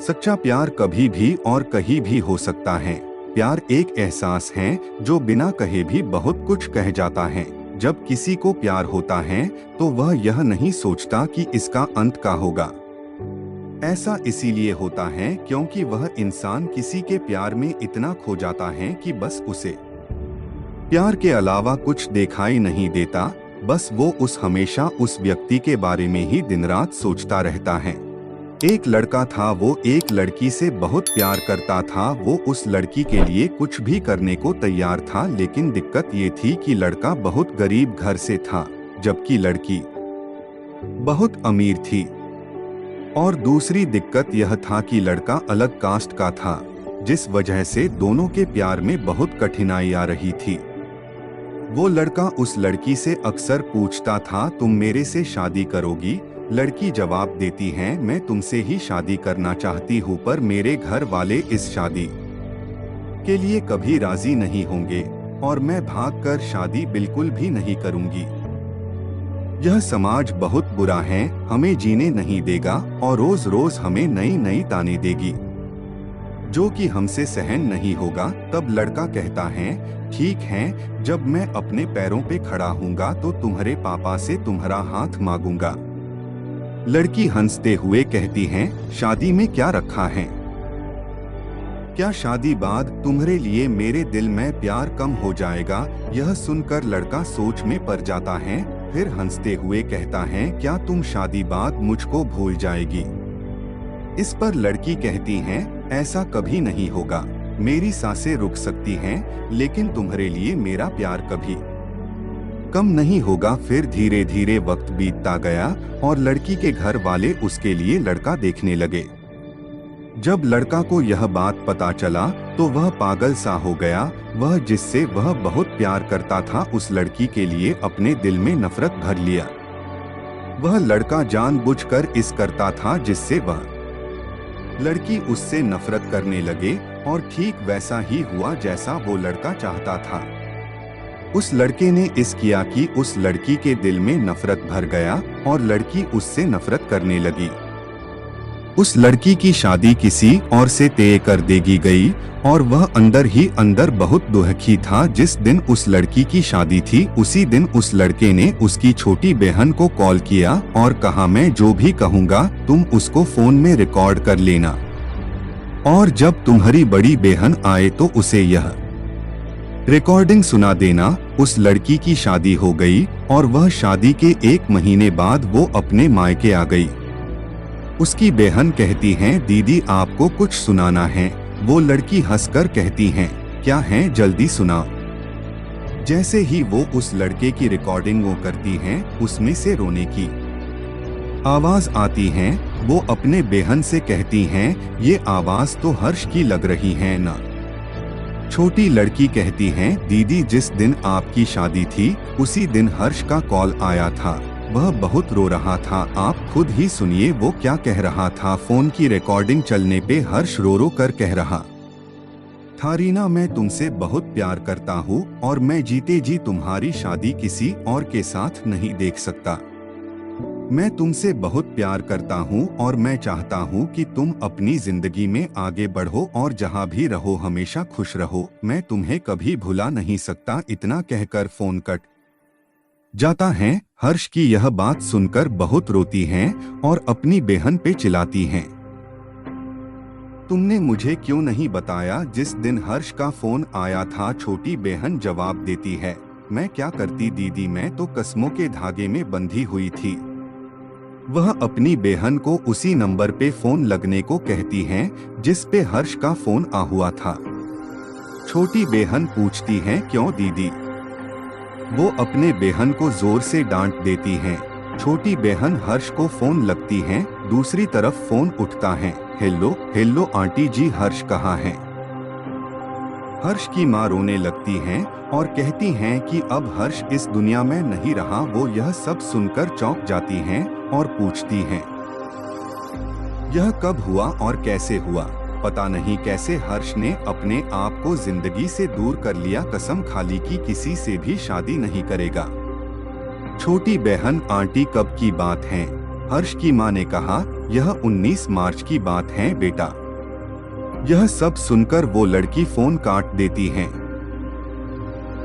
सच्चा प्यार कभी भी और कहीं भी हो सकता है। प्यार एक एहसास है जो बिना कहे भी बहुत कुछ कह जाता है। जब किसी को प्यार होता है तो वह यह नहीं सोचता कि इसका अंत क्या होगा। ऐसा इसीलिए होता है क्योंकि वह इंसान किसी के प्यार में इतना खो जाता है कि बस उसे प्यार के अलावा कुछ दिखाई नहीं देता। बस वो हमेशा उस व्यक्ति के बारे में ही दिन रात सोचता रहता है। एक लड़का था, वो एक लड़की से बहुत प्यार करता था। वो उस लड़की के लिए कुछ भी करने को तैयार था, लेकिन दिक्कत ये थी कि लड़का बहुत गरीब घर से था जबकि लड़की बहुत अमीर थी। और दूसरी दिक्कत यह था कि लड़का अलग कास्ट का था, जिस वजह से दोनों के प्यार में बहुत कठिनाई आ रही थी। वो लड़का उस लड़की से अक्सर पूछता था, तुम मेरे से शादी करोगी? लड़की जवाब देती है, मैं तुमसे ही शादी करना चाहती हूँ, पर मेरे घर वाले इस शादी के लिए कभी राजी नहीं होंगे और मैं भागकर शादी बिल्कुल भी नहीं करूँगी। यह समाज बहुत बुरा है, हमें जीने नहीं देगा और रोज रोज हमें नई नई ताने देगी जो कि हमसे सहन नहीं होगा। तब लड़का कहता है, ठीक है, जब मैं अपने पैरों पे खड़ा हूँगा तो तुम्हारे पापा से तुम्हारा हाथ मांगूंगा। लड़की हंसते हुए कहती है, शादी में क्या रखा है? क्या शादी बाद तुम्हारे लिए मेरे दिल में प्यार कम हो जाएगा? यह सुनकर लड़का सोच में पड़ जाता है, फिर हंसते हुए कहता है, क्या तुम शादी बाद मुझको भूल जाएगी? इस पर लड़की कहती है, ऐसा कभी नहीं होगा। मेरी सांसें रुक सकती हैं, लेकिन तुम्हारे लिए मेरा प्यार कभी कम नहीं होगा। फिर धीरे धीरे वक्त बीतता गया और लड़की के घर वाले उसके लिए लड़का देखने लगे। जब लड़का को यह बात पता चला तो वह पागल सा हो गया। वह जिससे वह बहुत प्यार करता था, उस लड़की के लिए अपने दिल में नफरत भर लिया। वह लड़का जानबूझकर इस करता था जिससे वह लड़की उससे नफरत करने लगे, और ठीक वैसा ही हुआ जैसा वो लड़का चाहता था। उस लड़के ने इस किया कि उस लड़की के दिल में नफरत भर गया और लड़की उससे नफरत करने लगी। उस लड़की की शादी किसी और से तय कर देगी गई और वह अंदर ही अंदर बहुत दुखी था। जिस दिन उस लड़की की शादी थी, उसी दिन उस लड़के ने उसकी छोटी बहन को कॉल किया और कहा, मैं जो भी कहूँगा तुम उसको फोन में रिकॉर्ड कर लेना, और जब तुम्हारी बड़ी बहन आए तो उसे यह रिकॉर्डिंग सुना देना। उस लड़की की शादी हो गई और वह शादी के 1 महीने बाद वो अपने मायके आ गई। उसकी बहन कहती है, दीदी आपको कुछ सुनाना है। वो लड़की हंसकर कहती है, क्या है, जल्दी सुनाओ। जैसे ही वो उस लड़के की रिकॉर्डिंग वो करती हैं, उसमें से रोने की आवाज आती है। वो अपने बहन से कहती हैं, ये आवाज तो हर्ष की लग रही है ना? छोटी लड़की कहती है, दीदी जिस दिन आपकी शादी थी उसी दिन हर्ष का कॉल आया था। वह बहुत रो रहा था, आप खुद ही सुनिए वो क्या कह रहा था। फोन की रिकॉर्डिंग चलने पे हर्ष रो रो कर कह रहा था, रीना मैं तुमसे बहुत प्यार करता हूँ और मैं जीते जी तुम्हारी शादी किसी और के साथ नहीं देख सकता। मैं तुमसे बहुत प्यार करता हूँ और मैं चाहता हूँ कि तुम अपनी जिंदगी में आगे बढ़ो और जहाँ भी रहो हमेशा खुश रहो। मैं तुम्हें कभी भुला नहीं सकता। इतना कहकर फोन कट जाता है। हर्ष की यह बात सुनकर बहुत रोती हैं और अपनी बहन पे चिल्लाती हैं, तुमने मुझे क्यों नहीं बताया जिस दिन हर्ष का फोन आया था? छोटी बहन जवाब देती है, मैं क्या करती दीदी, मैं तो कसमों के धागे में बंधी हुई थी। वह अपनी बहन को उसी नंबर पे फोन लगने को कहती है जिस पे हर्ष का फोन आ हुआ था। छोटी बहन पूछती है, क्यों दीदी? वो अपने बहन को जोर से डांट देती हैं। छोटी बहन हर्ष को फोन लगती है। दूसरी तरफ फोन उठता है, हेलो हेलो आंटी जी, हर्ष कहाँ है? हर्ष की माँ रोने लगती हैं और कहती हैं कि अब हर्ष इस दुनिया में नहीं रहा। वो यह सब सुनकर चौंक जाती हैं और पूछती हैं, यह कब हुआ और कैसे हुआ? पता नहीं कैसे हर्ष ने अपने आप को जिंदगी से दूर कर लिया। कसम खा ली कि किसी से भी शादी नहीं करेगा। छोटी बहन, आंटी कब की बात है? हर्ष की माँ ने कहा, यह 19 मार्च की बात है बेटा। यह सब सुनकर वो लड़की फोन काट देती है।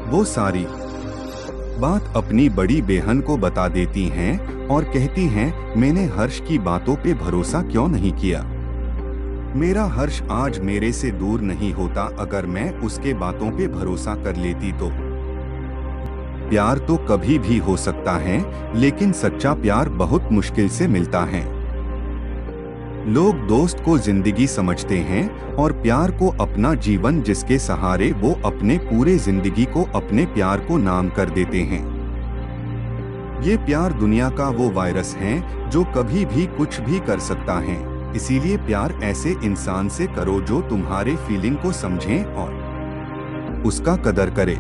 वो सारी बात अपनी बड़ी बहन को बता देती हैं और कहती हैं, मैंने हर्ष की बातों पे भरोसा क्यों नहीं किया। मेरा हर्ष आज मेरे से दूर नहीं होता अगर मैं उसके बातों पे भरोसा कर लेती तो। प्यार तो कभी भी हो सकता है, लेकिन सच्चा प्यार बहुत मुश्किल से मिलता है। लोग दोस्त को जिंदगी समझते हैं और प्यार को अपना जीवन, जिसके सहारे वो अपने पूरे जिंदगी को अपने प्यार को नाम कर देते हैं। ये प्यार दुनिया का वो वायरस है जो कभी भी कुछ भी कर सकता है। इसीलिए प्यार ऐसे इंसान से करो जो तुम्हारे फीलिंग को समझे और उसका कदर करे।